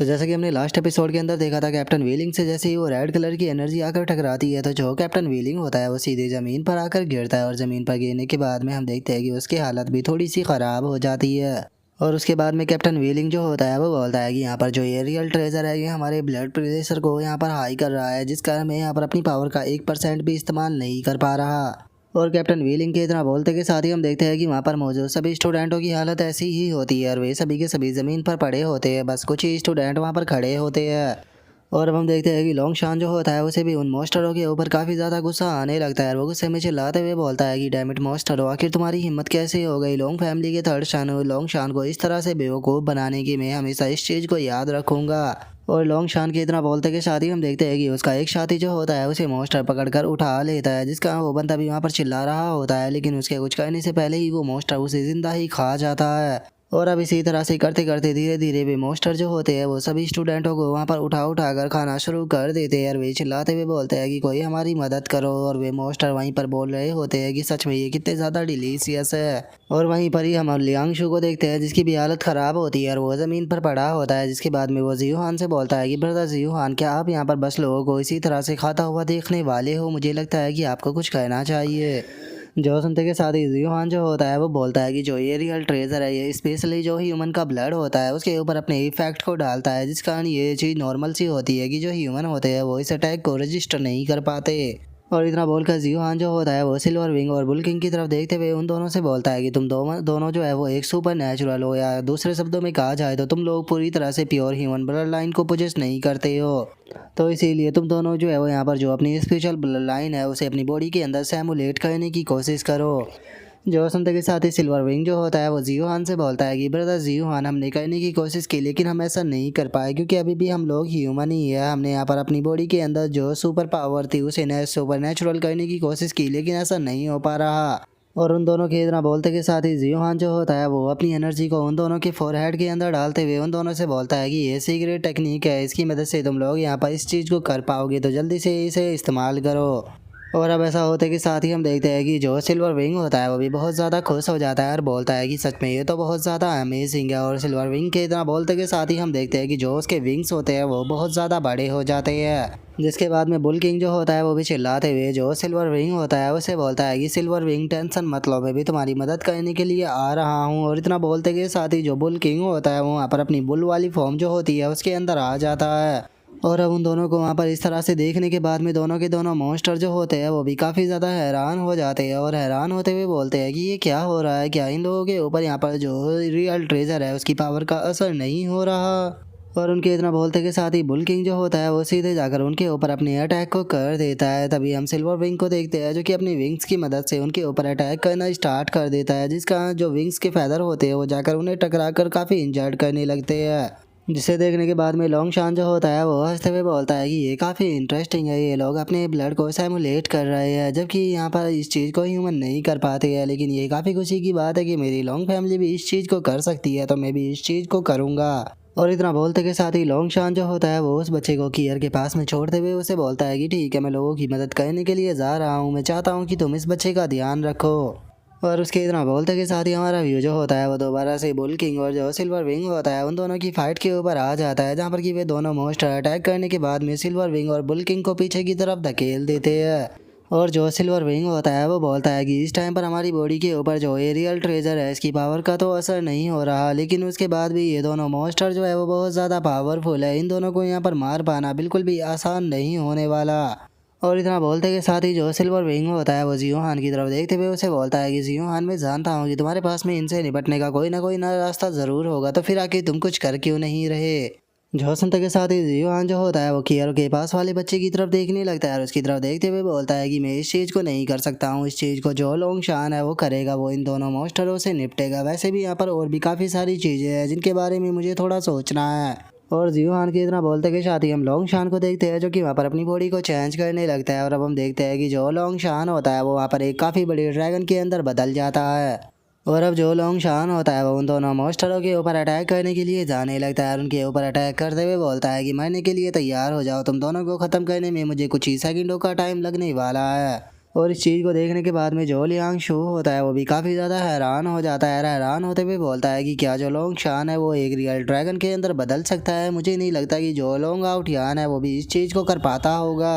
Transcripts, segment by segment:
तो जैसा कि हमने लास्ट एपिसोड के अंदर देखा था, कैप्टन व्हीलिंग से जैसे ही वो रेड कलर की एनर्जी आकर टकराती है तो जो कैप्टन व्हीलिंग होता है वो सीधे ज़मीन पर आकर गिरता है। और ज़मीन पर गिरने के बाद में हम देखते हैं कि उसकी हालत भी थोड़ी सी ख़राब हो जाती है। और उसके बाद में कैप्टन व्हीलिंग जो होता है वो बोलता है कि यहाँ पर जो ये रियल ट्रेजर है ये हमारे ब्लड प्रेशर को यहाँ पर हाई कर रहा है, जिस कारण मैं यहाँ पर अपनी पावर का 1% भी इस्तेमाल नहीं कर पा रहा। और कैप्टन व्हीलिंग के इतना बोलते के साथ ही हम देखते हैं कि वहाँ पर मौजूद सभी स्टूडेंटों की हालत ऐसी ही होती है और वे सभी के सभी ज़मीन पर पड़े होते हैं, बस कुछ ही स्टूडेंट वहाँ पर खड़े होते हैं। और अब हम देखते हैं कि लॉन्ग शान जो होता है उसे भी उन मॉन्स्टरों के ऊपर काफ़ी ज़्यादा गुस्सा आने लगता है और वो गुस्से में चिल्लाते हुए बोलता है कि डैम इट मॉन्स्टरो, आखिर तुम्हारी हिम्मत कैसे हो गई लॉन्ग फैमिली के थर्ड शान लॉन्ग शान को इस तरह से बेवकूफ़ बनाने की। मैं हमेशा इस चीज़ को याद रखूँगा। और लॉन्ग शान के इतना बोलते के साथ ही हम देखते हैं कि उसका एक साथी जो होता है उसे मॉन्स्टर पकड़कर उठा लेता है, जिसका वो बंदा भी वहाँ पर चिल्ला रहा होता है, लेकिन उसके कुछ कहने से पहले ही वो मॉन्स्टर उसे जिंदा ही खा जाता है। और अब इसी तरह से करते करते धीरे धीरे वे मॉन्स्टर जो होते हैं वो सभी स्टूडेंटों को वहाँ पर उठा उठा कर खाना शुरू कर देते हैं और वे चिल्लाते हुए बोलते हैं कि कोई हमारी मदद करो। और वे मॉन्स्टर वहीं पर बोल रहे होते हैं कि सच में ये कितने ज़्यादा डिलीशियस है। और वहीं पर ही हम लियांगशु को देखते हैं जिसकी भी हालत ख़राब होती है और वो ज़मीन पर पड़ा होता है, जिसके बाद में वो जियोहान से बोलता है कि ब्रदर जियोहान, क्या आप यहाँ पर बस लोगों को इसी तरह से खाता हुआ देखने वाले हो? मुझे लगता है कि आपको कुछ कहना चाहिए। जो सुनते के साथ ही जियोहान जो होता है वो बोलता है कि जो ये रियल ट्रेजर है ये स्पेशली जो ह्यूमन का ब्लड होता है उसके ऊपर अपने इफेक्ट को डालता है, जिस कारण ये चीज़ नॉर्मल सी होती है कि जो ह्यूमन होते हैं वो इस अटैक को रजिस्टर नहीं कर पाते। और इतना बोलकर जियोहान जो होता है वो सिल्वर विंग और बुल किंग की तरफ देखते हुए उन दोनों से बोलता है कि तुम दोनों जो है वो एक सुपर नेचुरल हो, या दूसरे शब्दों में कहा जाए तो तुम लोग पूरी तरह से प्योर ह्यूमन ब्लड लाइन को पोजेस नहीं करते हो। तो इसीलिए तुम दोनों जो है वो यहाँ पर जो अपनी स्पेशल ब्लड लाइन है उसे अपनी बॉडी के अंदर सैमुलेट करने की कोशिश करो। जो सुनते के साथ ही सिल्वर विंग जो होता है वो जियोहान से बोलता है कि ब्रदर जियोहान, हमने करने की कोशिश की लेकिन हम ऐसा नहीं कर पाए क्योंकि अभी भी हम लोग ह्यूमन ही है। हमने यहाँ पर अपनी बॉडी के अंदर जो सुपर पावर थी उसे सुपर नेचुरल करने की कोशिश की लेकिन ऐसा नहीं हो पा रहा। और उन दोनों के इतना बोलते के साथ ही जियोहान जो होता है वो अपनी एनर्जी को उन दोनों के फोरहेड के अंदर डालते हुए उन दोनों से बोलता है कि ये सीक्रेट टेक्निक है, इसकी मदद से तुम लोग यहाँ पर इस चीज़ को कर पाओगे, तो जल्दी से इसे इस्तेमाल करो। और अब ऐसा होते के साथ ही हम देखते हैं कि जो सिल्वर विंग होता है वो भी बहुत ज़्यादा खुश हो जाता है और बोलता है कि सच में ये तो बहुत ज़्यादा अमेजिंग है। और सिल्वर विंग के इतना बोलते के साथ ही हम देखते हैं कि जो उसके विंग्स होते हैं वो बहुत ज़्यादा बड़े हो जाते हैं, जिसके बाद में बुल किंग जो होता है वो भी चिल्लाते हुए जो सिल्वर विंग होता है उसे बोलता है कि सिल्वर विंग टेंशन मत लो, मैं भी तुम्हारी मदद करने के लिए आ रहा हूँ। और इतना बोलते के साथ ही जो बुल किंग होता है वो वहाँ पर अपनी बुल वाली फॉर्म जो होती है उसके अंदर आ जाता है। और अब उन दोनों को वहाँ पर इस तरह से देखने के बाद में दोनों के दोनों मॉन्स्टर जो होते हैं वो भी काफ़ी ज़्यादा हैरान हो जाते हैं और हैरान होते हुए बोलते हैं कि ये क्या हो रहा है, क्या इन लोगों के ऊपर यहाँ पर जो रियल ट्रेजर है उसकी पावर का असर नहीं हो रहा। और उनके इतना बोलते के साथ ही बुल किंग जो होता है वो सीधे जाकर उनके ऊपर अपने अटैक को कर देता है। तभी हम सिल्वर विंग को देखते हैं जो कि अपनी विंग्स की मदद से उनके ऊपर अटैक करना स्टार्ट कर देता है, जिसका जो विंग्स के फैदर होते हैं वो जाकर उन्हें टकरा कर काफ़ी इंजर्ड करने लगते हैं। जिसे देखने के बाद में लॉन्ग शान जो होता है वो हंसते हुए बोलता है कि ये काफ़ी इंटरेस्टिंग है, ये लोग अपने ब्लड को सैमुलेट कर रहे हैं जबकि यहाँ पर इस चीज़ को ह्यूमन नहीं कर पाते हैं, लेकिन ये काफ़ी खुशी की बात है कि मेरी लॉन्ग फैमिली भी इस चीज़ को कर सकती है, तो मैं भी इस चीज़ को करूँगा। और इतना बोलते के साथ ही लॉन्ग शान जो होता है वो उस बच्चे को कियर के पास में छोड़ते हुए उसे बोलता है कि ठीक है, मैं लोगों की मदद करने के लिए जा रहा हूँ, मैं चाहता हूँ कि तुम इस बच्चे का ध्यान रखो। और उसके इतना बोलते के साथ ही हमारा व्यू जो होता है वो दोबारा से बुल किंग और जो सिल्वर विंग होता है उन दोनों की फाइट के ऊपर आ जाता है, जहाँ पर कि वे दोनों मॉन्स्टर अटैक करने के बाद में सिल्वर विंग और बुल किंग को पीछे की तरफ धकेल देते हैं। और जो सिल्वर विंग होता है वो बोलता है कि इस टाइम पर हमारी बॉडी के ऊपर जो एरियल ट्रेजर है इसकी पावर का तो असर नहीं हो रहा, लेकिन उसके बाद भी ये दोनों मॉन्स्टर जो है वो बहुत ज़्यादा पावरफुल है, इन दोनों को यहाँ पर मार पाना बिल्कुल भी आसान नहीं होने वाला। और इतना बोलते के साथ ही जो सिल्वर विंग होता है वो जियोहान की तरफ देखते हुए उसे बोलता है कि जियोहान, मैं जानता हूँ कि तुम्हारे पास में इनसे निपटने का कोई ना कोई नया रास्ता ज़रूर होगा, तो फिर आके तुम कुछ कर क्यों नहीं रहे। जो सुनते के साथ ही जियोहान जो होता है वो कियारो के पास वाले बच्चे की तरफ देखने लगता है और उसकी तरफ देखते हुए बोलता है कि मैं इस चीज़ को नहीं कर सकता हूँ, इस चीज़ को जो लोंग शान है वो करेगा, वो इन दोनों मॉन्स्टरों से निपटेगा। वैसे भी यहाँ पर और भी काफ़ी सारी चीज़ें हैं जिनके बारे में मुझे थोड़ा सोचना है। और जियोहान की इतना बोलते के साथ ही हम लॉन्ग शान को देखते हैं जो कि वहाँ पर अपनी बॉडी को चेंज करने लगता है। और अब हम देखते हैं कि जो लॉन्ग शान होता है वो वहाँ पर एक काफ़ी बड़ी ड्रैगन के अंदर बदल जाता है। और अब जो लॉन्ग शान होता है वो उन दोनों मॉन्स्टरों के ऊपर अटैक करने के लिए जाने लगता है और उनके ऊपर अटैक करते हुए बोलता है कि मरने के लिए तैयार हो जाओ, तुम दोनों को ख़त्म करने में मुझे कुछ ही सेकंडों का टाइम लगने वाला है। और इस चीज़ को देखने के बाद में जो लियांग शू होता है वो भी काफ़ी ज़्यादा हैरान हो जाता है। हैरान होते हुए बोलता है कि क्या जो लोंग शान है वो एक रियल ड्रैगन के अंदर बदल सकता है। मुझे नहीं लगता कि जो लोंग आउट यान है वो भी इस चीज़ को कर पाता होगा।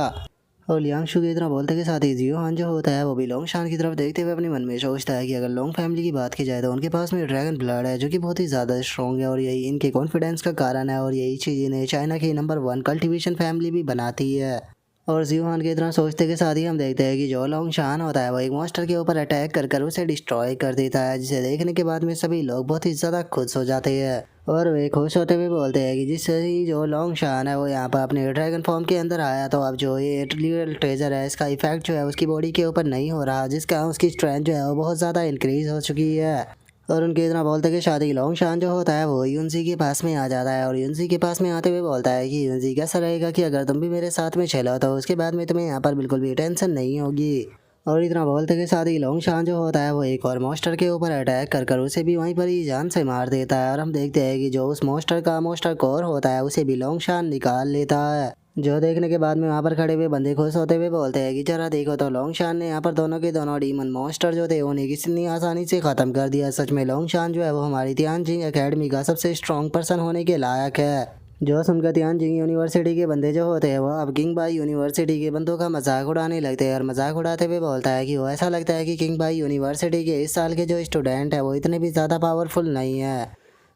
और लियांग शू की इतना बोलते के साथ ही जियो हान जो होता है वो भी लोंग शान की तरफ देखते हुए अपने मन में सोचता है कि अगर लोंग फैमिली की बात की जाए तो उनके पास में ड्रैगन ब्लड है जो कि बहुत ही ज़्यादा स्ट्रॉन्ग है और यही इनके कॉन्फिडेंस का कारण है और यही चीज़ इन्हें चाइना की नंबर 1 कल्टीवेशन फैमिली भी बनाती है। और जियोहान की तरह सोचते के साथ ही हम देखते हैं कि जो लोंग शान होता है वो एक मॉन्स्टर के ऊपर अटैक कर उसे डिस्ट्रॉय कर देता है, जिसे देखने के बाद में सभी लोग बहुत ही ज़्यादा खुश हो जाते हैं। और वे खुश होते हुए बोलते हैं कि जिससे ही जो लोंग शान है वो यहाँ पर अपने ड्रैगन फॉर्म के अंदर आया तो अब जो ये रियल ट्रेजर है इसका इफेक्ट जो है उसकी बॉडी के ऊपर नहीं हो रहा, जिसका उसकी स्ट्रेंथ जो है वो बहुत ज़्यादा इंक्रीज हो चुकी है। और उनके इतना बोलते कि शादी लोंग शान जो होता है वो यूनसी के पास में आ जाता है और यूनसी के पास में आते हुए बोलता है कि यूनसी कैसा रहेगा कि अगर तुम भी मेरे साथ में चलो तो उसके बाद में तुम्हें यहाँ पर बिल्कुल भी टेंशन नहीं होगी। और इतना बोलते के साथ ही लोंग शान जो होता है वो एक और मॉन्स्टर के ऊपर अटैक कर उसे भी वहीं पर ही जान से मार देता है। और हम देखते हैं कि जो उस मॉन्स्टर का मॉन्स्टर कोर होता है उसे भी लोंग शान निकाल लेता है, जो देखने के बाद में वहाँ पर खड़े हुए बंदे खुश होते हुए बोलते हैं कि जरा देखो तो लोंग शान ने यहाँ पर दोनों के दोनों डीमन मॉन्स्टर जो थे उन्हें कितनी आसानी से ख़त्म कर दिया। सच में लोंग शान जो है वो हमारी तियानजिंग एकेडमी का सबसे स्ट्रॉन्ग पर्सन होने के लायक है। जो सुनकर तियानजिंग यूनिवर्सिटी के बंदे जो होते हैं वो अब किंग बाई यूनिवर्सिटी के बंदों का मजाक उड़ाने लगते हैं और मजाक उड़ाते हुए बोलता है कि वो ऐसा लगता है कि किंग बाई यूनिवर्सिटी के इस साल के जो स्टूडेंट है वो इतने भी ज़्यादा पावरफुल नहीं है।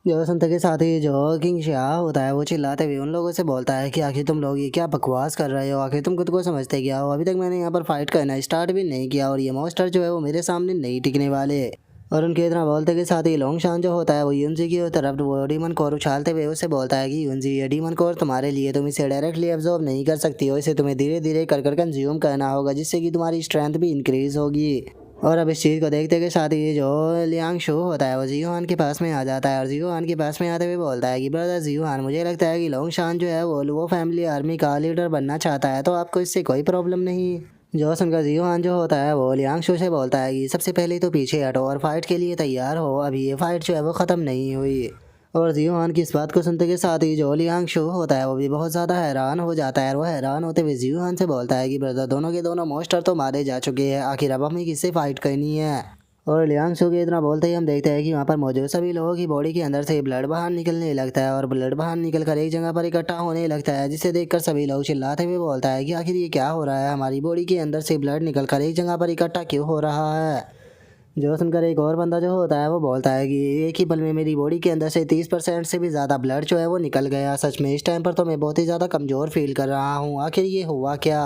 जो सुनते के साथ ही जो किंग शाह होता है वो चिल्लाते हुए उन लोगों से बोलता है कि आखिर तुम लोग ये क्या बकवास कर रहे हो, आखिर तुम खुद को समझते क्या हो, अभी तक मैंने यहाँ पर फाइट करना स्टार्ट भी नहीं किया और ये मॉन्स्टर जो है वो मेरे सामने नहीं टिकने वाले। और उनके इतना बोलते के साथ ही लोंग शान जो होता है वो यूनजी की तरफ वो डीमन कोर उछालते हुए उससे बोलता है कि यूनजी ये डीमन कोर तुम्हारे लिए, तुम इसे डायरेक्टली एब्जॉर्ब नहीं कर सकती हो, इसे तुम्हें धीरे धीरे कर कंज्यूम करना होगा जिससे कि तुम्हारी स्ट्रेंथ भी इंक्रीज होगी। और अब इस चीज़ को देखते के साथ ही जो लियांग शो होता है वो जियोहान के पास में आ जाता है और जियोहान के पास में आते हुए बोलता है कि ब्रदर जियोहान, मुझे लगता है कि लोंग शान जो है वो फैमिली आर्मी का लीडर बनना चाहता है, तो आपको इससे कोई प्रॉब्लम नहीं। जो सुनकर जियोहान जो होता है वो लियांग शो से बोलता है कि सबसे पहले तो पीछे हटो और फाइट के लिए तैयार हो, अभी ये फाइट जो है वो ख़त्म नहीं हुई। और जियोहान की इस बात को सुनते के साथ ही जो लियांग शो होता है वो भी बहुत ज़्यादा हैरान हो जाता है और वो हैरान होते हुए जियोहान से बोलता है कि ब्रदर दोनों के दोनों मॉन्स्टर तो मारे जा चुके हैं, आखिर अब हमें किससे फाइट करनी है। और लियांग शो के इतना बोलते ही हम देखते हैं कि वहाँ पर मौजूद सभी लोगों की बॉडी के अंदर से ब्लड बाहर निकलने लगता है और ब्लड बाहर निकल कर एक जगह पर इकट्ठा होने लगता है, जिसे देखकर सभी लोग चिल्लाते हुए बोलता है कि आखिर ये क्या हो रहा है, हमारी बॉडी के अंदर से ब्लड निकल कर एक जगह पर इकट्ठा क्यों हो रहा है। जो सुनकर एक और बंदा जो होता है वो बोलता है कि एक ही पल में मेरी बॉडी के अंदर से 30% से भी ज़्यादा ब्लड जो है वो निकल गया, सच में इस टाइम पर तो मैं बहुत ही ज़्यादा कमज़ोर फील कर रहा हूँ, आखिर ये हुआ क्या।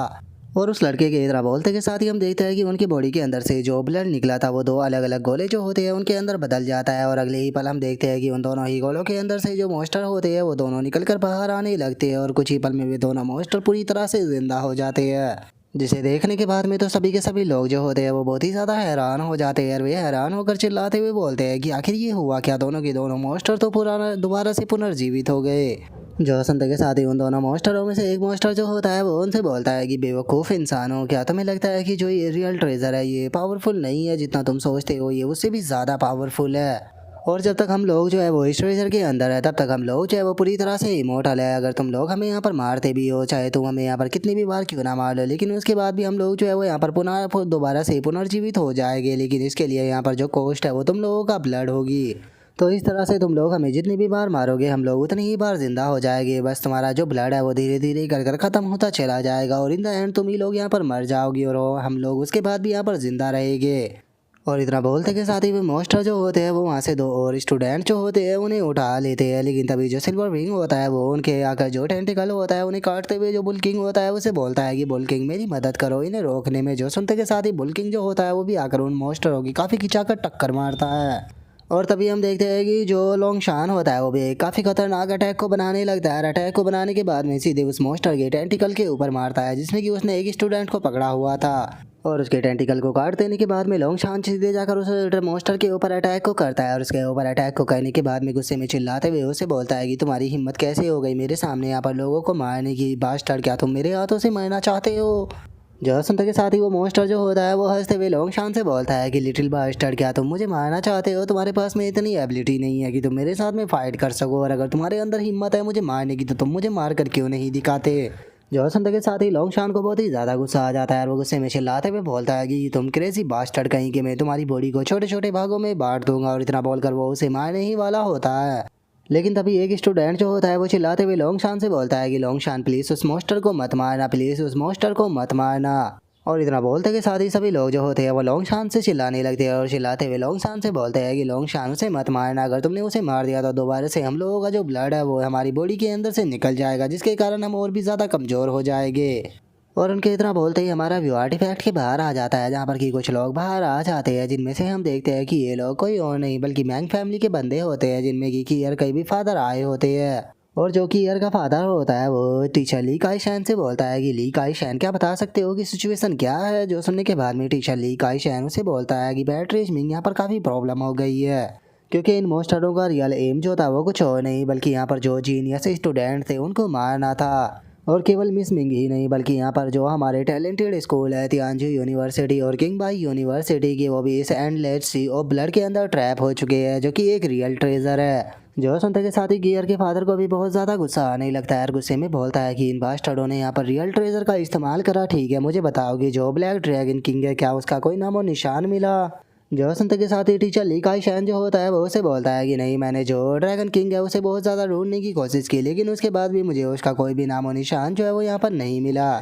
और उस लड़के के इतना बोलते के साथ ही हम देखते हैं कि उनकी बॉडी के अंदर से जो ब्लड निकला था वो दो अलग अलग गोले जो होते हैं उनके अंदर बदल जाता है और अगले ही पल हम देखते हैं कि उन दोनों ही गोलों के अंदर से जो मॉन्स्टर होते हैं वो दोनों निकल कर बाहर आने लगते हैं और कुछ ही पल में वे दोनों मॉन्स्टर पूरी तरह से जिंदा हो जाते हैं, जिसे देखने के बाद में तो सभी के सभी लोग जो होते हैं वो बहुत ही ज़्यादा हैरान हो जाते हैं और वे हैरान होकर चिल्लाते हुए बोलते हैं कि आखिर ये हुआ क्या, दोनों के दोनों मॉन्स्टर तो पुराना दोबारा से पुनर्जीवित हो गए। जो संत के साथ ही उन दोनों मॉन्स्टरों में से एक मॉन्स्टर जो होता है वो उनसे बोलता है कि बेवकूफ़ इंसान हो क्या, तुम्हें लगता है कि जो ये रियल ट्रेजर है ये पावरफुल नहीं है जितना तुम सोचते हो, ये उससे भी ज़्यादा पावरफुल है। और जब तक हम लोग जो है वो इस ट्रेजर के अंदर है तब तक हम लोग जो है वो पूरी तरह से इमोर्टल है, अगर तुम लोग हमें यहाँ पर मारते भी हो, चाहे तुम हमें यहाँ पर कितनी भी बार क्यों ना मार लो, लेकिन उसके बाद भी हम लोग जो है वो यहाँ पर पुनः दोबारा से पुनर्जीवित हो जाएंगे, लेकिन इसके लिए यहाँ पर जो कॉस्ट है वो तुम लोगों का ब्लड होगी। तो इस तरह से तुम लोग हमें जितनी भी बार मारोगे हम लोग उतनी ही बार जिंदा हो जाएंगे, बस तुम्हारा जो ब्लड है वो धीरे धीरे कर ख़त्म होता चला जाएगा और इन द एंड तुम ही लोग यहाँ पर मर जाओगे और हम लोग उसके बाद भी यहाँ पर जिंदा रहेंगे। और इतना बोलते के साथ ही वो मॉन्स्टर जो होते हैं वो वहाँ से दो और स्टूडेंट जो होते हैं उन्हें उठा लेते हैं, लेकिन तभी जो सिल्वर विंग होता है वो उनके आकर जो टेंटिकल होता है उन्हें काटते हुए जो बुल किंग होता है उसे बोलता है कि बुल किंग मेरी मदद करो इन्हें रोकने में। जो सुनते के साथ ही बुल किंग जो होता है वो भी आकर उन मॉन्स्टरों की काफ़ी खिंचाकर टक्कर मारता है। और तभी हम देखते हैं कि जो लोंग शान होता है वो भी काफ़ी खतरनाक अटैक को बनाने लगता है। अटैक को बनाने के बाद में सीधे उस मॉन्स्टर के टेंटिकल के ऊपर मारता है जिसमें कि उसने एक स्टूडेंट को पकड़ा हुआ था और उसके टेंटिकल को काट देने के बाद में लोंग शान सीधे जाकर उस मॉन्स्टर के ऊपर अटैक को करता है और उसके ऊपर अटैक को करने के बाद में गुस्से में चिल्लाते हुए उसे बोलता है कि तुम्हारी हिम्मत कैसे हो गई मेरे सामने यहाँ पर लोगों को मारने की, बास्टर्ड क्या तुम मेरे हाथों से मरना चाहते हो। जो सुनते के साथ ही वो मॉन्स्टर जो होता है वो हंसते हुए लोंग शान से बोलता है कि लिटिल बास्टर्ड क्या तुम मुझे मारना चाहते हो, तुम्हारे पास में इतनी एबिलिटी नहीं है कि तुम मेरे साथ में फाइट कर सको, और अगर तुम्हारे अंदर हिम्मत है मुझे मारने की तो तुम मुझे मार कर क्यों नहीं दिखाते। जो सुनते के साथ ही लोंगशान को बहुत ही ज्यादा गुस्सा आ जाता है और वो गुस्से में चिल्लाते हुए बोलता है कि तुम क्रेजी बास्टर्ड कहीं कि मैं तुम्हारी बॉडी को छोटे छोटे भागों में बांट दूंगा, और इतना बोलकर वो उसे मारने ही वाला होता है। लेकिन तभी एक स्टूडेंट जो होता है वो चिल्लाते हुए लोंगशान से बोलता है कि लोंगशान प्लीज उस मोस्टर को मत मारना, प्लीज उस मोस्टर को मत मारना। और इतना बोलते के साथ ही सभी लोग जो होते हैं वो लोंगशान से चिल्लाने लगते हैं और चिल्लाते हुए लोंगशान से बोलते हैं कि लोंगशान उसे मत मारना, अगर तुमने उसे मार दिया तो दोबारा से हम लोगों का जो ब्लड है वो हमारी बॉडी के अंदर से निकल जाएगा, जिसके कारण हम और भी ज़्यादा कमज़ोर हो जाएंगे। और उनके इतना बोलते ही हमारा व्यू आर्टिफैक्ट के बाहर आ जाता है, जहाँ पर कि कुछ लोग बाहर आ जाते हैं, जिनमें से हम देखते हैं कि ये लोग कोई और नहीं बल्कि मैंग फैमिली के बंदे होते हैं, जिनमें कि ईयर कई भी फादर आए होते हैं। और जो कि ईयर का फादर होता है वो टीचर ली काई शैन से बोलता है कि ली काई शैन क्या बता सकते हो कि सिचुएशन क्या है। जो सुनने के बाद में टीचर ली काई शैन उसे बोलता है कि बैटरी मिंग यहाँ पर काफ़ी प्रॉब्लम हो गई है, क्योंकि इन मोस्टरों का रियल एम जो था वो कुछ और नहीं बल्कि यहाँ पर जो जीनियस स्टूडेंट थे उनको मारना था। और केवल मिस मिंग ही नहीं बल्कि यहाँ पर जो हमारे टैलेंटेड स्कूल है तियानजू यूनिवर्सिटी और किंग बाई यूनिवर्सिटी की, वो भी इस एंडलेस सी ऑफ ब्लड के अंदर ट्रैप हो चुके हैं, जो कि एक रियल ट्रेजर है। जो सुनते के साथ ही गियर के फादर को भी बहुत ज़्यादा गुस्सा आने लगता है और गुस्से में बोलता है कि इन बास्टर्डों ने यहाँ पर रियल ट्रेजर का इस्तेमाल करा, ठीक है मुझे बताओगे जो ब्लैक ड्रैगन किंग है क्या उसका कोई नामो निशान मिला। जो सुनते के साथ ही टीचर ली काई शैन जो होता है वो उसे बोलता है कि नहीं, मैंने जो ड्रैगन किंग है उसे बहुत ज़्यादा ढूंढने की कोशिश की, लेकिन उसके बाद भी मुझे उसका कोई भी नामो निशान जो है वो यहाँ पर नहीं मिला।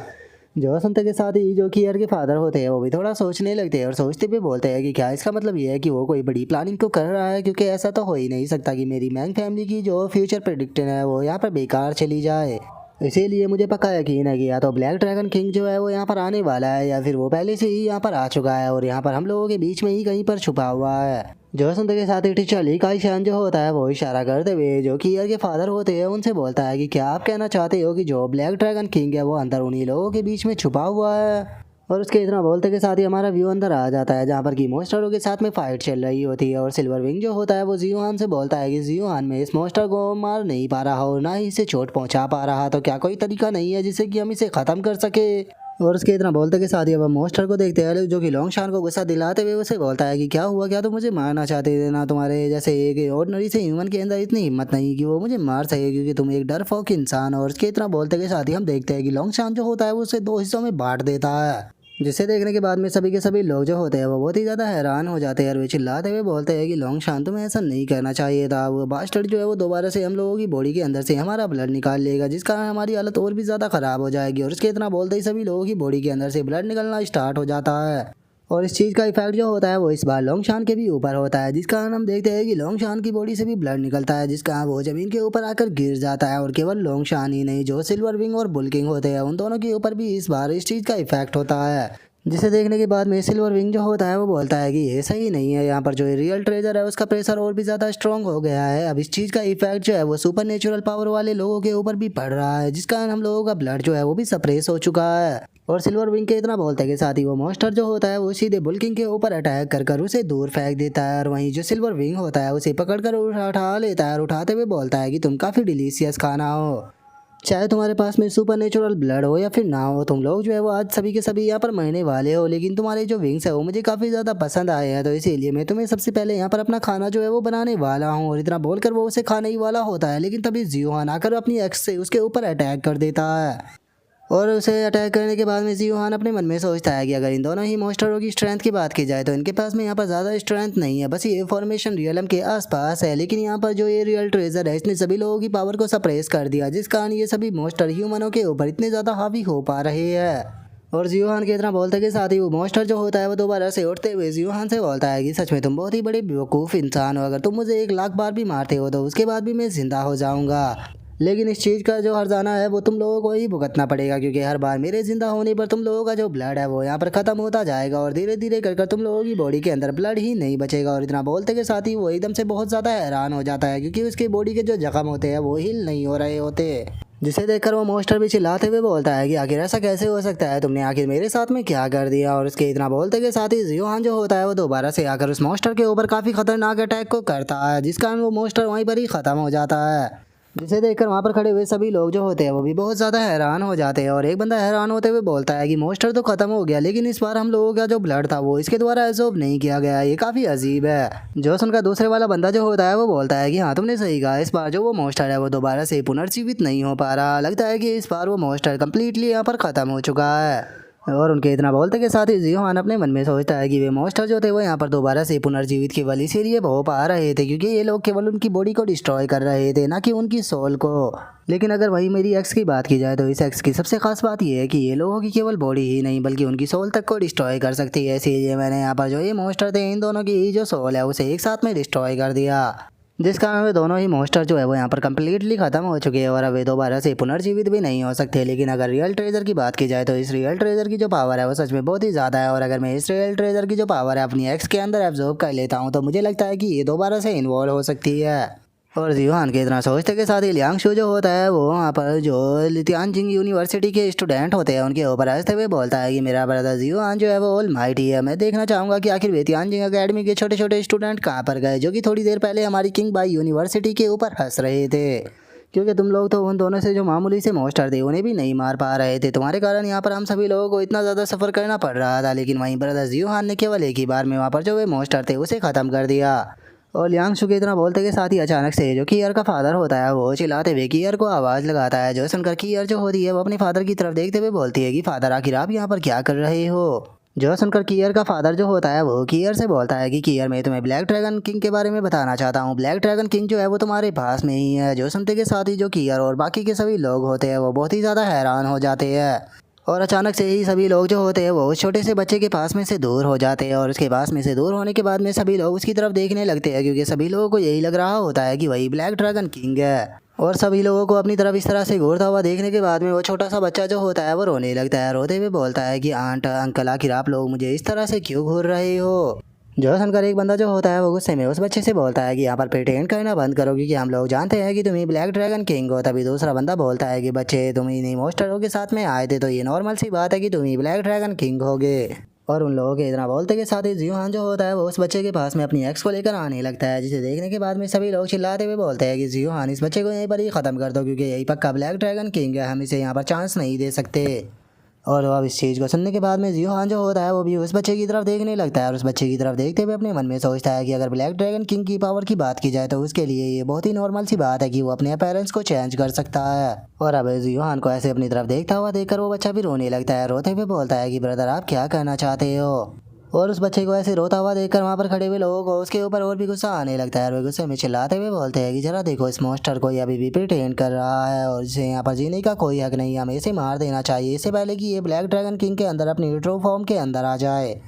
जो सुनते के साथ ही जो कि ईयर के फादर होते हैं वो भी थोड़ा सोचने लगते हैं और सोचते भी बोलते हैं कि क्या इसका मतलब ये है कि वो कोई बड़ी प्लानिंग तो कर रहा है, क्योंकि ऐसा तो हो ही नहीं सकता कि मेरी मैंग फैमिली की जो फ्यूचर प्रेडिक्शन है वो यहाँ पर बेकार चली जाए। इसीलिए मुझे पक्का यकीन है कि या तो ब्लैक ड्रैगन किंग जो है वो यहाँ पर आने वाला है या फिर वो पहले से ही यहाँ पर आ चुका है और यहाँ पर हम लोगों के बीच में ही कहीं पर छुपा हुआ है। जो सुनते के साथ ही टीचर ली काई शैन जो होता है वो इशारा करते हुए जो कि ईयर के फादर होते हैं उनसे बोलता है कि क्या आप कहना चाहते हो कि जो ब्लैक ड्रैगन किंग है वो अंदर उन्हीं लोगों के बीच में छुपा हुआ है। और उसके इतना बोलते के साथ ही हमारा व्यू अंदर आ जाता है, जहाँ पर कि मोस्टरों के साथ में फाइट चल रही होती है और सिल्वर विंग जो होता है वो जियोहान से बोलता है कि जियोहान में इस मोस्टर को मार नहीं पा रहा हो ना ही इसे चोट पहुंचा पा रहा, तो क्या कोई तरीका नहीं है जिससे कि हम इसे ख़त्म कर सके। और उसके इतना बोलते के साथ ही अब हम मोस्टर को देखते हैं जो कि लोंगशान को गुस्सा दिलाते हुए उसे बोलता है कि क्या हुआ, क्या तो मुझे मारना चाहते थे ना, तुम्हारे जैसे एक ऑर्डिनरी से ह्यूमन के अंदर इतनी हिम्मत नहीं कि वो मुझे मार सके, क्योंकि तुम एक डरपोक इंसान। और उसके इतना बोलते के साथ ही हम देखते हैं कि लोंगशान जो होता है वो उसे दो हिस्सों में बांट देता है, जिसे देखने के बाद में सभी के सभी लोग जो होते हैं वो बहुत ही ज़्यादा हैरान हो जाते हैं और वे चिल्लाते हुए बोलते हैं कि लोंगशान तुम्हें ऐसा नहीं करना चाहिए था, वो बास्टर्ड जो है वो दोबारा से हम लोगों की बॉडी के अंदर से हमारा ब्लड निकाल लेगा, जिस कारण हमारी हालत और भी ज़्यादा ख़राब हो जाएगी। और उसके इतना बोलते ही सभी लोगों की बॉडी के अंदर से ब्लड निकलना स्टार्ट हो जाता है और इस चीज़ का इफेक्ट जो होता है वो इस बार लोंगशान के भी ऊपर होता है, जिस कारण हम देखते हैं कि लोंगशान की बॉडी से भी ब्लड निकलता है, जिस कारण वो ज़मीन के ऊपर आकर गिर जाता है। और केवल लोंगशान ही नहीं, जो सिल्वर विंग और बुल किंग होते हैं उन दोनों के ऊपर भी इस बार इस चीज़ का इफेक्ट होता है, जिसे देखने के बाद में सिल्वर विंग जो होता है वो बोलता है कि ये सही नहीं है, यहाँ पर जो रियल ट्रेजर है उसका प्रेशर और भी ज़्यादा स्ट्रॉन्ग हो गया है, अब इस चीज़ का इफेक्ट जो है वो सुपर नेचुरल पावर वाले लोगों के ऊपर भी पड़ रहा है, जिस कारण हम लोगों का ब्लड जो है वो भी सप्रेस हो चुका है। और सिल्वर विंग के इतना बोलते के साथ ही वो मॉन्स्टर जो होता है वो सीधे बुल किंग के ऊपर अटैक कर उसे दूर फेंक देता है, और वहीं जो सिल्वर विंग होता है उसे पकड़ उठा लेता है और उठाते हुए बोलता है कि तुम काफ़ी डिलीशियस खाना हो, चाहे तुम्हारे पास में सुपर नेचुरल ब्लड हो या फिर ना हो, तुम लोग जो है वो आज सभी के सभी यहाँ पर मरने वाले हो, लेकिन तुम्हारे जो विंग्स है वो मुझे काफ़ी ज़्यादा पसंद आए हैं, तो इसीलिए मैं तुम्हें सबसे पहले यहाँ पर अपना खाना जो है वो बनाने वाला हूँ। और इतना बोलकर वो उसे खाने ही वाला होता है, लेकिन तभी जियोहान आकर अपनी एक्स से उसके ऊपर अटैक कर देता है। और उसे अटैक करने के बाद में जियोहान अपने मन में सोचता है कि अगर इन दोनों ही मॉन्स्टरों की स्ट्रेंथ की बात की जाए तो इनके पास में यहाँ पर ज़्यादा स्ट्रेंथ नहीं है, बस ये फॉर्मेशन रियलम के आसपास है, लेकिन यहाँ पर जो ये रियल ट्रेजर है इसने सभी लोगों की पावर को सप्रेस कर दिया, जिस कारण ये सभी मॉन्स्टर ह्यूमनों के ऊपर इतने ज़्यादा हावी हो पा रहे हैं। और जियोहान के इतना बोलते के साथ ही वो मॉन्स्टर जो होता है वो दोबारा से उठते हुए जियोहान से बोलता है कि सच में तुम बहुत ही बड़े बेवकूफ़ इंसान हो, अगर तुम मुझे 1 लाख बार भी मारते हो तो उसके बाद भी मैं जिंदा हो जाऊंगा, लेकिन इस चीज़ का जो हर्जाना है वो तुम लोगों को ही भुगतना पड़ेगा, क्योंकि हर बार मेरे जिंदा होने पर तुम लोगों का जो ब्लड है वो यहाँ पर ख़त्म होता जाएगा और धीरे धीरे कर तुम लोगों की बॉडी के अंदर ब्लड ही नहीं बचेगा। और इतना बोलते के साथ ही वो एकदम से बहुत ज़्यादा हैरान हो जाता है, क्योंकि उसकी बॉडी के जो जख्म होते हैं वो हिल नहीं हो रहे होते, जिसे देखकर वो मॉन्स्टर भी चिल्लाते हुए बोलता है कि आखिर ऐसा कैसे हो सकता है, तुमने आखिर मेरे साथ में क्या कर दिया। और उसके इतना बोलते के साथ ही जियोहान जो होता है वो दोबारा से आकर उस मॉन्स्टर के ऊपर काफ़ी खतरनाक अटैक को करता है, जिस कारण वो मॉन्स्टर वहीं पर ही ख़त्म हो जाता है। जिसे देखकर वहाँ पर खड़े हुए सभी लोग जो होते हैं वो भी बहुत ज़्यादा हैरान हो जाते हैं और एक बंदा हैरान होते हुए बोलता है कि मॉन्स्टर तो खत्म हो गया, लेकिन इस बार हम लोगों का जो ब्लड था वो इसके द्वारा एब्जॉर्ब नहीं किया गया, ये काफ़ी अजीब है। जो सुनकर दूसरे वाला बंदा जो होता है वो बोलता है कि हाँ तुमने सही कहा, इस बार जो वो मॉन्स्टर है वो दोबारा से पुनर्जीवित नहीं हो पा रहा, लगता है कि इस बार वो मॉन्स्टर कम्प्लीटली यहाँ पर ख़त्म हो चुका है। और उनके इतना बोलते के साथ ही जियोहान अपने मन में सोचता है कि वे मॉन्स्टर जो थे वो यहाँ पर दोबारा से पुनर्जीवित केवल इसीलिए हो पा रहे थे क्योंकि ये लोग केवल उनकी बॉडी को डिस्ट्रॉय कर रहे थे, ना कि उनकी सोल को। लेकिन अगर वही मेरी एक्स की बात की जाए तो इस एक्स की सबसे खास बात यह है कि ये लोगों की केवल बॉडी ही नहीं बल्कि उनकी सोल तक को डिस्ट्रॉय कर सकती है, इसीलिए मैंने यहाँ पर जो ये मॉन्स्टर थे इन दोनों की जो सोल है उसे एक साथ में डिस्ट्रॉय कर दिया, जिस कारण वे दोनों ही मॉन्स्टर जो है वो यहाँ पर कम्प्लीटली ख़त्म हो चुके हैं और अब वे दोबारा से पुनर्जीवित भी नहीं हो सकते। लेकिन अगर रियल ट्रेजर की बात की जाए तो इस रियल ट्रेजर की जो पावर है वो सच में बहुत ही ज़्यादा है, और अगर मैं इस रियल ट्रेजर की जो पावर है अपनी एक्स के अंदर एब्जॉर्ब कर लेता हूँ तो मुझे लगता है कि ये दोबारा से इन्वॉल्व हो सकती है। और जियोहान के इतना सोचते के साथ ही लियांगशु जो होता है वो वहाँ पर जो लितियानजिंग यूनिवर्सिटी के स्टूडेंट होते हैं उनके ऊपर हंसते हुए बोलता है कि मेरा ब्रदर जियोहान जो है वो ऑल माइटी है, मैं देखना चाहूँगा कि आखिर तियानजिंग अकेडमी के छोटे छोटे स्टूडेंट कहाँ पर गए जो कि थोड़ी देर पहले हमारी किंग बाई यूनिवर्सिटी के ऊपर हंस रहे थे, क्योंकि तुम लोग तो उन दोनों से जो मामूली से मॉन्स्टर थे उन्हें भी नहीं मार पा रहे थे, तुम्हारे कारण यहाँ पर हम सभी लोगों को इतना ज़्यादा सफ़र करना पड़ रहा था। लेकिन वहीं ब्रदर जियोहान ने केवल एक ही बार में वहाँ पर जो वे मॉन्स्टर थे उसे ख़त्म कर दिया। और लियांगशु के इतना बोलते के साथ ही अचानक से जो कियर का फादर होता है वो चिल्लाते हुए कियर को आवाज़ लगाता है, जो सुनकर कियर जो होती है वो अपने फादर की तरफ देखते हुए बोलती है कि फादर आखिर आप यहाँ पर क्या कर रहे हो। जो सुनकर कियर का फादर जो होता है वो कियर से बोलता है कि कियर मैं तुम्हें ब्लैक ड्रैगन किंग के बारे में बताना चाहता हूँ, ब्लैक ड्रैगन किंग जो है वो तुम्हारे पास में ही है। जो सुनते के साथ ही जो कियर और बाकी के सभी लोग होते हैं वो बहुत ही ज़्यादा हैरान हो जाते हैं, और अचानक से ही सभी लोग जो होते हैं वो उस छोटे से बच्चे के पास में से दूर हो जाते हैं, और उसके पास में से दूर होने के बाद में सभी लोग उसकी तरफ देखने लगते हैं क्योंकि सभी लोगों को यही लग रहा होता है कि वही ब्लैक ड्रैगन किंग है। और सभी लोगों को अपनी तरफ इस तरह से घूरता हुआ देखने के बाद में वो छोटा सा बच्चा जो होता है वो रोने लगता है, रोते हुए बोलता है कि आंट अंकल आखिर आप लोग मुझे इस तरह से क्यों घूर रहे हो। जो सुनकर एक बंदा जो होता है वो गुस्से में उस बच्चे से बोलता है कि यहाँ पर प्रिटेंड करना बंद करो क्योंकि हम लोग जानते हैं कि तुम ही ब्लैक ड्रैगन किंग हो। तभी दूसरा बंदा बोलता है कि बच्चे तुम ही नहीं मॉन्स्टरों के साथ में आए थे तो ये नॉर्मल सी बात है कि तुम ही ब्लैक ड्रैगन किंग होगे। और उन लोगों के इतना बोलते के साथ ही जियोहान जो होता है वो उस बच्चे के पास में अपनी एक्स को लेकर आने लगता है, जिसे देखने के बाद में सभी लोग चिल्लाते हुए बोलते हैं कि जियोहान इस बच्चे को यहीं पर ही ख़त्म कर दो क्योंकि यही पक्का ब्लैक ड्रैगन किंग है, हम इसे यहाँ पर चांस नहीं दे सकते। और अब इस चीज़ को सुनने के बाद में जियोहान जो होता है वो भी उस बच्चे की तरफ देखने लगता है, और उस बच्चे की तरफ देखते हुए अपने मन में सोचता है कि अगर ब्लैक ड्रैगन किंग की पावर की बात की जाए तो उसके लिए ये बहुत ही नॉर्मल सी बात है कि वो अपने पेरेंट्स को चेंज कर सकता है। और अब जियोहान को ऐसे अपनी तरफ देखता हुआ देखकर वो बच्चा भी रोने लगता है, रोते हुए बोलता है कि ब्रदर आप क्या कहना चाहते हो। और उस बच्चे को ऐसे रोता हुआ देखकर वहाँ पर खड़े हुए लोगों को उसके ऊपर और भी गुस्सा आने लगता है, और वे गुस्से में चिल्लाते हुए बोलते हैं कि जरा देखो इस मॉन्स्टर को ये अभी भी प्रिटेंड कर रहा है और इसे यहाँ पर जीने का कोई हक नहीं है, हमें इसे मार देना चाहिए इससे पहले कि ये ब्लैक ड्रैगन किंग के अंदर अपनी ट्रू फॉर्म के अंदर आ जाए।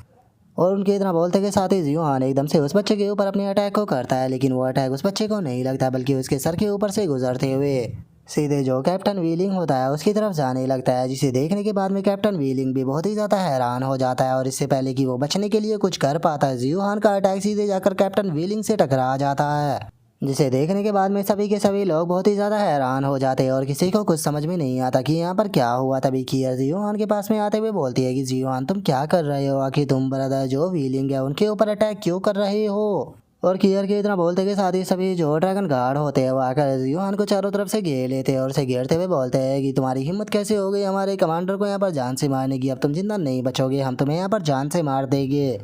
और उनके इतना बोलते के साथ ही जियोहान एकदम से उस बच्चे के ऊपर अपने अटैक को करता है, लेकिन वो अटैक उस बच्चे को नहीं लगता बल्कि उसके सर के ऊपर से गुजरते हुए सीधे जो कैप्टन व्हीलिंग होता है उसकी तरफ जाने लगता है, जिसे देखने के बाद में कैप्टन व्हीलिंग भी बहुत ही ज़्यादा हैरान हो जाता है। और इससे पहले कि वो बचने के लिए कुछ कर पाता है जियोहान का अटैक सीधे जाकर कैप्टन व्हीलिंग से टकरा जाता है, जिसे देखने के बाद में सभी के सभी लोग बहुत ही ज़्यादा हैरान हो जाते हैं और किसी को कुछ समझ में नहीं आता कि यहाँ पर क्या हुआ। तभी कियर जियोहान के पास में आते हुए बोलती है कि जियोहान तुम क्या कर रहे हो, आखिर तुम ब्रदर जो व्हीलिंग है उनके ऊपर अटैक क्यों कर रहे हो। और कियर के इतना बोलते के साथ ही सभी जो ड्रैगन गार्ड होते हैं वो आकर जियोहान को चारों तरफ से घेर लेते हैं और उसे घेरते हुए बोलते हैं कि तुम्हारी हिम्मत कैसे हो गई हमारे कमांडर को यहाँ पर जान से मारने की, अब तुम जिंदा नहीं बचोगे, हम तुम्हें यहाँ पर जान से मार देंगे।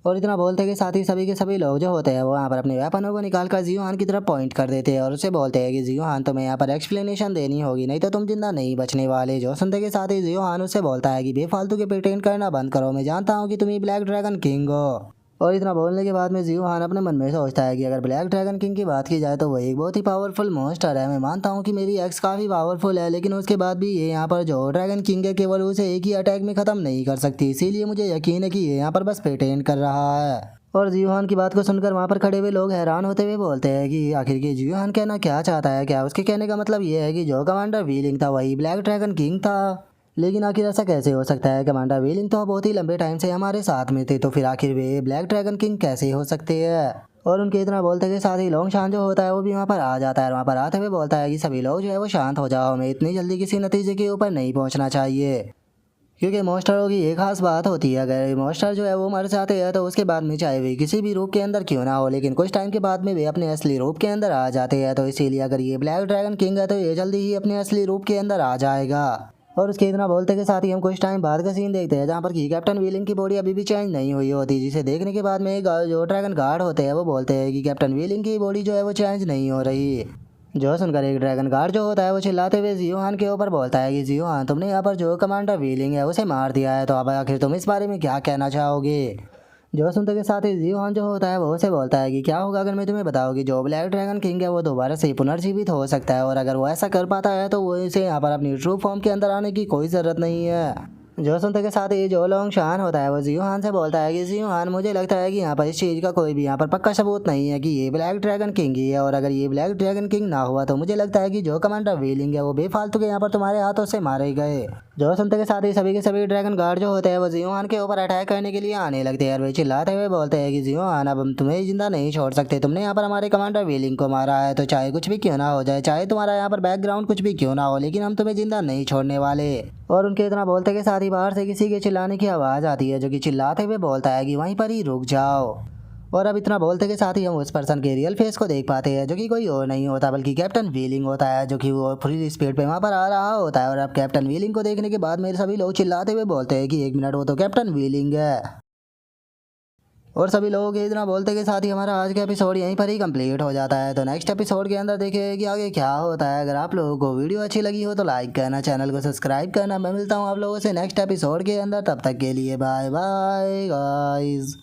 और इतना बोलते के साथ ही सभी के सभी लोग जो होते हैं वो यहाँ पर अपने वेपनों को निकाल कर जियोहान की तरफ पॉइंट कर देते हैं और उसे बोलते हैं कि जियोहान तुम्हें यहाँ पर एक्सप्लेनेशन देनी होगी नहीं तो तुम जिंदा नहीं बचने वाले। जो सुनते के साथ ही जियोहान उससे बोलता है कि बेफालतू के प्रिटेंड करना बंद करो, मैं जानता हूँ कि तुम ही ब्लैक ड्रैगन किंग हो। और इतना बोलने के बाद में जियोहान अपने मन में सोचता है कि अगर ब्लैक ड्रैगन किंग की बात की जाए तो वो एक बहुत ही पावरफुल मॉन्स्टर है। मैं मानता हूँ कि मेरी एक्स काफ़ी पावरफुल है, लेकिन उसके बाद भी ये यहाँ पर जो ड्रैगन किंग है केवल उसे एक ही अटैक में ख़त्म नहीं कर सकती, इसीलिए मुझे यकीन है कि ये यहाँ पर बस प्रिटेंड कर रहा है। और जियोहान की बात को सुनकर वहाँ पर खड़े हुए लोग हैरान होते हुए बोलते हैं कि आखिर के जियोहान कहना क्या चाहता है, क्या उसके कहने का मतलब ये है कि जो कमांडर व्हीलिंग था वही ब्लैक ड्रैगन किंग था। लेकिन आखिर ऐसा कैसे हो सकता है, कमांडर व्हीलिंग तो बहुत ही लंबे टाइम से हमारे साथ में थे, तो फिर आखिर वे ब्लैक ड्रैगन किंग कैसे हो सकते हैं। और उनके इतना बोलते के साथ ही लोंगशान जो होता है वो भी वहाँ पर आ जाता है, वहाँ पर आते हुए बोलता है कि सभी लोग जो है वो शांत हो जाओ, हमें इतनी जल्दी किसी नतीजे के ऊपर नहीं पहुँचना चाहिए क्योंकि मॉन्स्टरों की एक खास बात होती है, अगर मॉन्स्टर जो है वो मर जाते हैं तो उसके बाद में चाहे वे किसी भी रूप के अंदर क्यों ना हो, लेकिन कुछ टाइम के बाद में वे अपने असली रूप के अंदर आ जाते हैं। तो इसीलिए अगर ये ब्लैक ड्रैगन किंग है तो ये जल्दी ही अपने असली रूप के अंदर आ जाएगा। और उसके इतना बोलते के साथ ही हम कुछ टाइम बाद का सीन देखते हैं, जहाँ पर कि कैप्टन व्हीलिंग की बॉडी अभी भी चेंज नहीं हुई होती, जिसे देखने के बाद में जो ड्रैगन गार्ड होते हैं वो बोलते हैं कि कैप्टन व्हीलिंग की बॉडी जो है वो चेंज नहीं हो रही। जो सुनकर एक ड्रैगन गार्ड जो होता है वो चिल्लाते हुए जियोहान के ऊपर बोलता है कि जियोहान, तुमने यहाँ पर जो कमांडर व्हीलिंग है उसे मार दिया है, तो अब आखिर तुम इस बारे में क्या कहना चाहोगे। जो सुनते के साथ ही जियोहान जो होता है वो उसे बोलता है कि क्या होगा अगर मैं तुम्हें बताऊँ कि जो ब्लैक ड्रैगन किंग है वो दोबारा से पुनर्जीवित हो सकता है, और अगर वो ऐसा कर पाता है तो वो इसे यहाँ पर अपनी ट्रू फॉर्म के अंदर आने की कोई ज़रूरत नहीं है। जो सुनते के साथ ही जो लोंग शान होता है वो जियोहान से बोलता है कि जियोहान, मुझे लगता है कि यहाँ पर इस चीज़ का कोई भी यहाँ पर पक्का सबूत नहीं है कि ये ब्लैक ड्रैगन किंग ही है, और अगर ये ब्लैक ड्रैगन किंग ना हुआ तो मुझे लगता है कि जो कमांडर व्हीलिंग है वो बेफालतू के यहाँ पर तुम्हारे हाथों से मारे गए। जो सुनते के साथ ही सभी के सभी ड्रैगन गार्ड जो होते हैं वो जियोहान के ऊपर अटैक करने के लिए आने लगते हैं, और वे चिल्लाते हुए बोलते हैं कि जियोहान, अब हम तुम्हें जिंदा नहीं छोड़ सकते, तुमने यहाँ पर हमारे कमांडर व्हीलिंग को मारा है, तो चाहे कुछ भी क्यों ना हो जाए, चाहे तुम्हारा यहाँ पर बैकग्राउंड कुछ भी क्यों ना हो, लेकिन हम तुम्हें जिंदा नहीं छोड़ने वाले। और उनके इतना बोलते के साथ ही बाहर से किसी के चिल्लाने की आवाज़ आती है, जो कि चिल्लाते हुए बोलता है कि वहीं पर ही रुक जाओ। और अब इतना बोलते के साथ ही हम उस पर्सन के रियल फेस को देख पाते हैं, जो कि कोई और नहीं होता बल्कि कैप्टन व्हीलिंग होता है, जो कि वो फुल स्पीड पे वहाँ पर आ रहा होता है। और अब कैप्टन व्हीलिंग को देखने के बाद मेरे सभी लोग चिल्लाते हुए बोलते हैं कि एक मिनट, वो तो कैप्टन व्हीलिंग है। और सभी लोगों के इतना बोलते के साथ ही हमारा आज का एपिसोड यहीं पर ही कंप्लीट हो जाता है। तो नेक्स्ट एपिसोड के अंदर देखिए कि आगे क्या होता है। अगर आप लोगों को वीडियो अच्छी लगी हो तो लाइक करना, चैनल को सब्सक्राइब करना। मैं मिलता हूँ आप लोगों से नेक्स्ट एपिसोड के अंदर, तब तक के लिए बाय बाय गाइस।